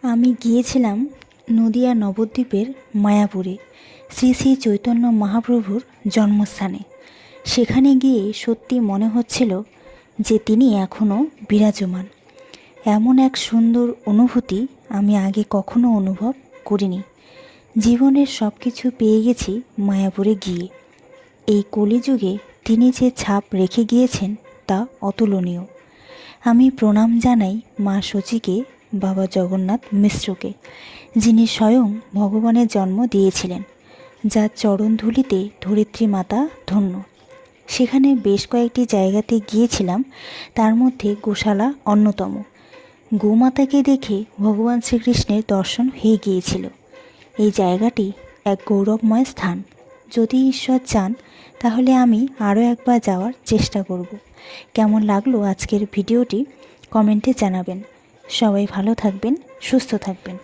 আমি গিয়েছিলাম নদিয়া নবদ্বীপের মায়াপুরে শ্রী শ্রী চৈতন্য মহাপ্রভুর জন্মস্থানে। সেখানে গিয়ে সত্যি মনে হচ্ছিল যে তিনি এখনও বিরাজমান। এমন এক সুন্দর অনুভূতি আমি আগে কখনো অনুভব করিনি। জীবনের সব কিছু পেয়ে গেছি মায়াপুরে গিয়ে। এই কলিযুগে তিনি যে ছাপ রেখে গিয়েছেন তা অতুলনীয়। আমি প্রণাম জানাই মা শচীকে, বাবা জগন্নাথ মিশ্রকে, যিনি স্বয়ং ভগবানের জন্ম দিয়েছিলেন, যার চরণধূলিতে ধরিত্রী মাতা ধন্য। সেখানে বেশ কয়েকটি জায়গাতে গিয়েছিলাম, তার মধ্যে গোশালা অন্যতম। গোমাতাকে দেখে ভগবান শ্রীকৃষ্ণের দর্শন হয়ে গিয়েছিল। এই জায়গাটি এক গৌরবময় স্থান। যদি ঈশ্বর চান তাহলে আমি আরও একবার যাওয়ার চেষ্টা করব। কেমন লাগলো আজকের ভিডিওটি কমেন্টে জানাবেন। সবাই ভালো থাকবেন, সুস্থ থাকবেন।